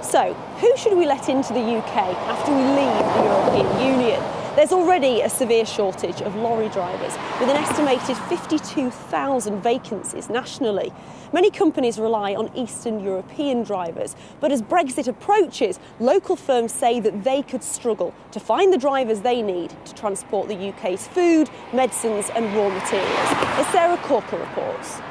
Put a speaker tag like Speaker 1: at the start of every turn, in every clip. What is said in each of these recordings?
Speaker 1: So, who should we let into the UK after we leave the European Union? There's already a severe shortage of lorry drivers, with an estimated 52,000 vacancies nationally. Many companies rely on Eastern European drivers, but as Brexit approaches, local firms say that they could struggle to find the drivers they need to transport the UK's food, medicines and raw materials. As Sarah Corker reports.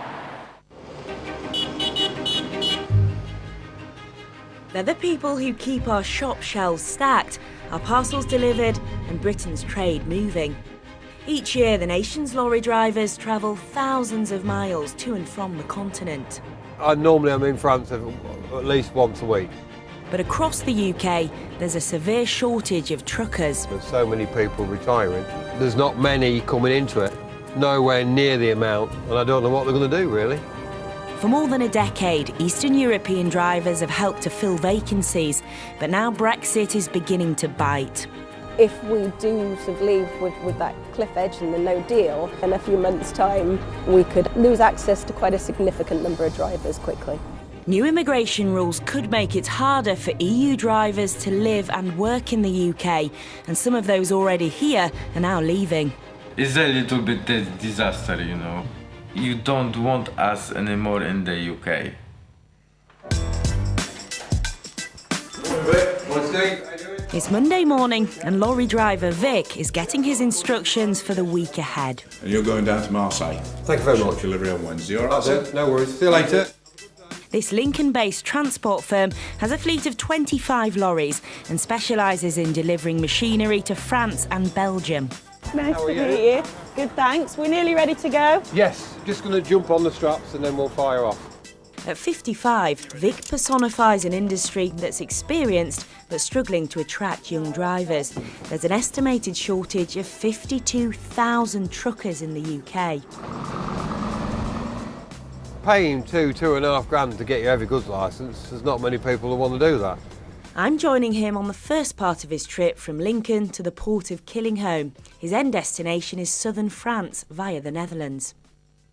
Speaker 1: They're the people who keep our shop shelves stacked, our parcels delivered and Britain's trade moving. Each year, the nation's lorry drivers travel thousands of miles to and from the continent.
Speaker 2: Normally I'm in France at least once a week.
Speaker 1: But across the UK, there's a severe shortage of truckers.
Speaker 2: There's so many people retiring. There's not many coming into it, nowhere near the amount, and I don't know what they're going to do, really.
Speaker 1: For more than a decade, Eastern European drivers have helped to fill vacancies, but now Brexit is beginning to bite. If we do sort of leave with that cliff edge and the no deal, in a few months' time, we could lose access to quite a significant number of drivers quickly. New immigration rules could make it harder for EU drivers to live and work in the UK, and some of those already here are now leaving.
Speaker 3: It's a little bit a disaster, you know. You don't want us anymore in the UK.
Speaker 1: It's Monday morning and lorry driver Vic is getting his instructions for the week ahead.
Speaker 4: And you're going down to Marseille?
Speaker 2: Thank you very much.
Speaker 4: Delivery on Wednesday, all right, sir?
Speaker 2: No worries. See you later.
Speaker 1: This Lincoln-based transport firm has a fleet of 25 lorries and specialises in delivering machinery to France and Belgium. Nice to meet you. Good, thanks. We're nearly ready to go.
Speaker 2: Yes, just going to jump on the straps and then we'll fire off.
Speaker 1: At 55, Vic personifies an industry that's experienced but struggling to attract young drivers. There's an estimated shortage of 52,000 truckers in the UK.
Speaker 2: Paying £2.5 grand to get your heavy goods licence, there's not many people who want to do that.
Speaker 1: I'm joining him on the first part of his trip from Lincoln to the port of Killingholme. His end destination is southern France via the Netherlands.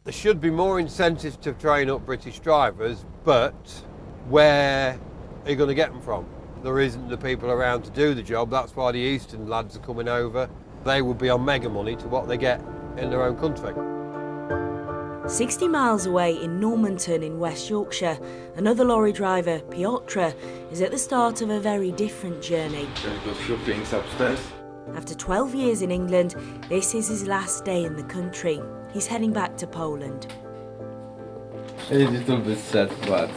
Speaker 2: There should be more incentives to train up British drivers, but where are you going to get them from? There isn't the people around to do the job. That's why the Eastern lads are coming over. They would be on mega money to what they get in their own country.
Speaker 1: 60 miles away in Normanton in West Yorkshire, another lorry driver, Piotr, is at the start of a very different journey.
Speaker 3: I've got a few things upstairs.
Speaker 1: After 12 years in England, this is his last day in the country. He's heading back to Poland.
Speaker 3: A little bit sad, but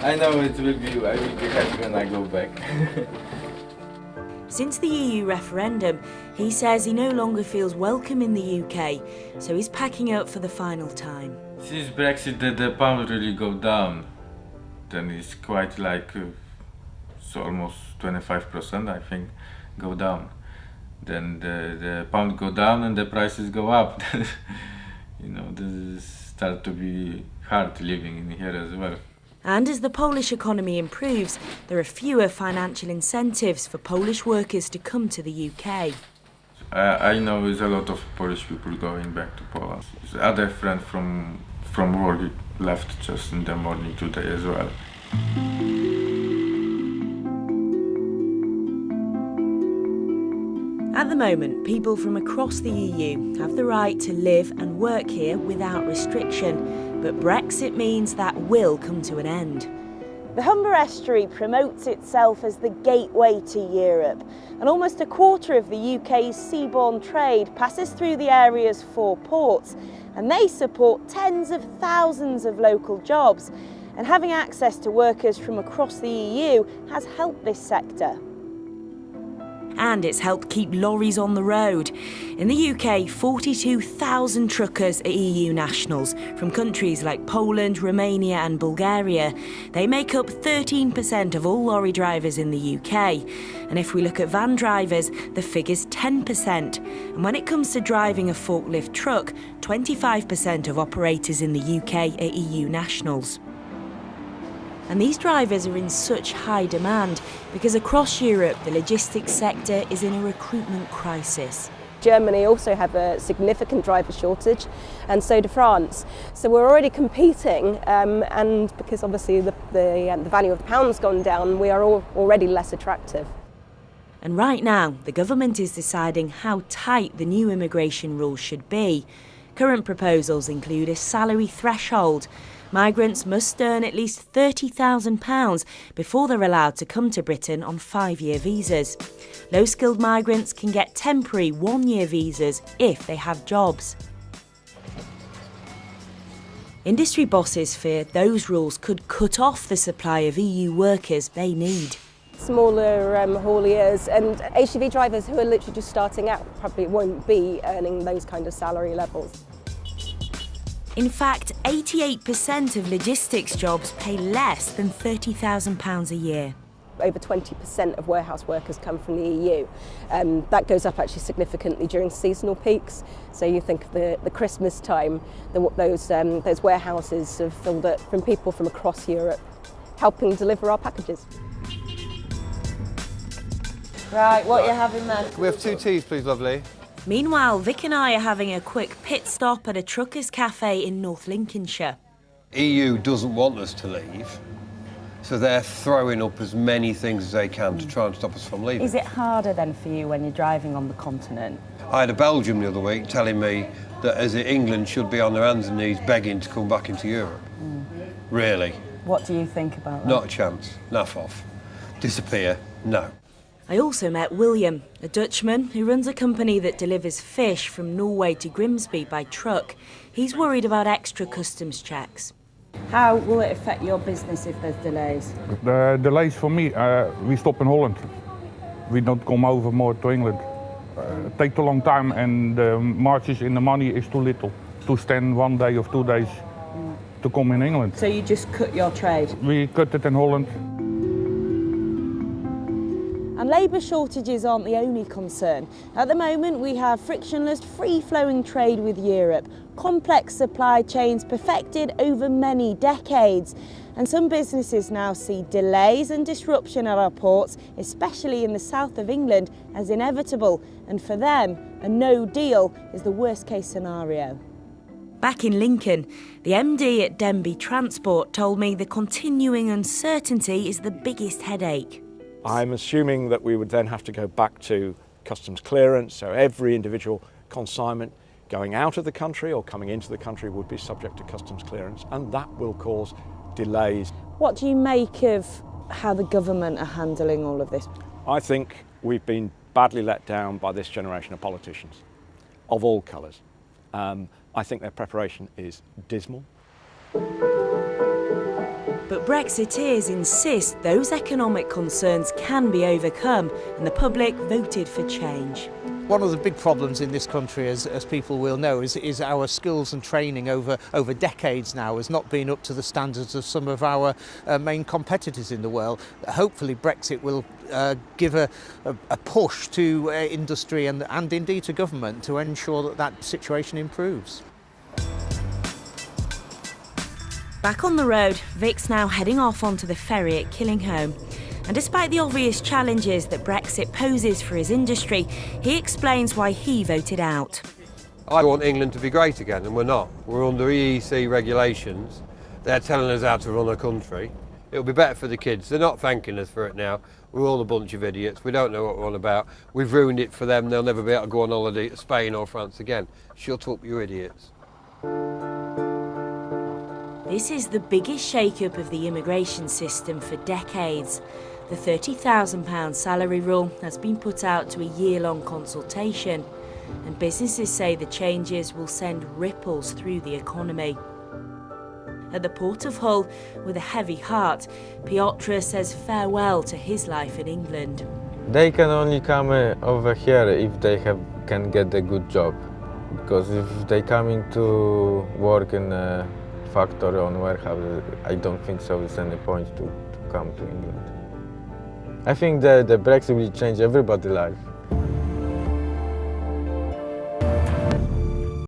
Speaker 3: I know I will be happy when I go back.
Speaker 1: Since the EU referendum, he says he no longer feels welcome in the UK, so he's packing up for the final time.
Speaker 3: Since Brexit, the pound really go down. Then it's quite like so almost 25%, I think, go down. Then the pound go down and the prices go up. You know, this start to be hard living in here as well.
Speaker 1: And as the Polish economy improves, there are fewer financial incentives for Polish workers to come to the UK.
Speaker 3: I know there's a lot of Polish people going back to Poland. There's other friend from work left just in the morning today as well.
Speaker 1: At the moment, people from across the EU have the right to live and work here without restriction, but Brexit means that will come to an end. The Humber Estuary promotes itself as the gateway to Europe, and almost a quarter of the UK's seaborne trade passes through the area's 4 ports, and they support tens of thousands of local jobs. And having access to workers from across the EU has helped this sector. And it's helped keep lorries on the road. In the UK, 42,000 truckers are EU nationals from countries like Poland, Romania and Bulgaria. They make up 13% of all lorry drivers in the UK. And if we look at van drivers, the figure's 10%. And when it comes to driving a forklift truck, 25% of operators in the UK are EU nationals. And these drivers are in such high demand because across Europe the logistics sector is in a recruitment crisis.
Speaker 5: Germany also have a significant driver shortage, and so do France. So we're already competing, and because obviously the value of the pound's gone down, we are already less attractive.
Speaker 1: And right now, the government is deciding how tight the new immigration rules should be. Current proposals include a salary threshold. Migrants must earn at least £30,000 before they're allowed to come to Britain on 5-year visas. Low-skilled migrants can get temporary 1-year visas if they have jobs. Industry bosses fear those rules could cut off the supply of EU workers they need.
Speaker 5: Smaller hauliers and HGV drivers who are literally just starting out probably won't be earning those kind of salary levels.
Speaker 1: In fact, 88% of logistics jobs pay less than £30,000 a year.
Speaker 5: Over 20% of warehouse workers come from the EU. That goes up actually significantly during seasonal peaks. So you think of the Christmas time, those warehouses are filled up from people from across Europe, helping deliver our packages. Right, what are you having then?
Speaker 2: Can we have 2 teas, please, lovely?
Speaker 1: Meanwhile, Vic and I are having a quick pit stop at a truckers' cafe in North Lincolnshire.
Speaker 2: EU doesn't want us to leave, so they're throwing up as many things as they can to try and stop us from leaving.
Speaker 6: Is it harder then for you when you're driving on the continent?
Speaker 2: I had a Belgium the other week telling me that as England should be on their hands and knees begging to come back into Europe. Really?
Speaker 6: What do you think about that?
Speaker 2: Not a chance. Naff off. Disappear. No.
Speaker 1: I also met William, a Dutchman who runs a company that delivers fish from Norway to Grimsby by truck. He's worried about extra customs checks.
Speaker 6: How will it affect your business if there's delays?
Speaker 7: The delays for me, we stop in Holland. We don't come over more to England. It takes a long time and the margins in the money is too little to stand 1 day or 2 days to come in England.
Speaker 6: So you just cut your trade?
Speaker 7: We cut it in Holland.
Speaker 1: And labour shortages aren't the only concern. At the moment, we have frictionless, free-flowing trade with Europe, complex supply chains perfected over many decades. And some businesses now see delays and disruption at our ports, especially in the south of England, as inevitable. And for them, a no deal is the worst-case scenario. Back in Lincoln, the MD at Denby Transport told me the continuing uncertainty is the biggest headache.
Speaker 8: I'm assuming that we would then have to go back to customs clearance, so every individual consignment going out of the country or coming into the country would be subject to customs clearance, and that will cause delays.
Speaker 1: What do you make of how the government are handling all of this?
Speaker 8: I think we've been badly let down by this generation of politicians, of all colours. I think their preparation is dismal.
Speaker 1: But Brexiteers insist those economic concerns can be overcome, and the public voted for change.
Speaker 9: One of the big problems in this country, as people will know, is our skills and training over decades now has not been up to the standards of some of our main competitors in the world. Hopefully Brexit will give a push to industry and indeed to government to ensure that situation improves.
Speaker 1: Back on the road, Vic's now heading off onto the ferry at Killingholme. And despite the obvious challenges that Brexit poses for his industry, he explains why he voted out.
Speaker 2: I want England to be great again, and we're not. We're under EEC regulations. They're telling us how to run a country. It'll be better for the kids. They're not thanking us for it now. We're all a bunch of idiots. We don't know what we're on about. We've ruined it for them. They'll never be able to go on holiday to Spain or France again. Shut up, you idiots.
Speaker 1: This is the biggest shake-up of the immigration system for decades. The £30,000 salary rule has been put out to a year-long consultation, and businesses say the changes will send ripples through the economy. At the Port of Hull, with a heavy heart, Piotr says farewell to his life in England.
Speaker 3: They can only come over here if they can get a good job, because if they coming to work in a factory or warehouse, I don't think so it's any point to come to England. I think the Brexit will change everybody's life.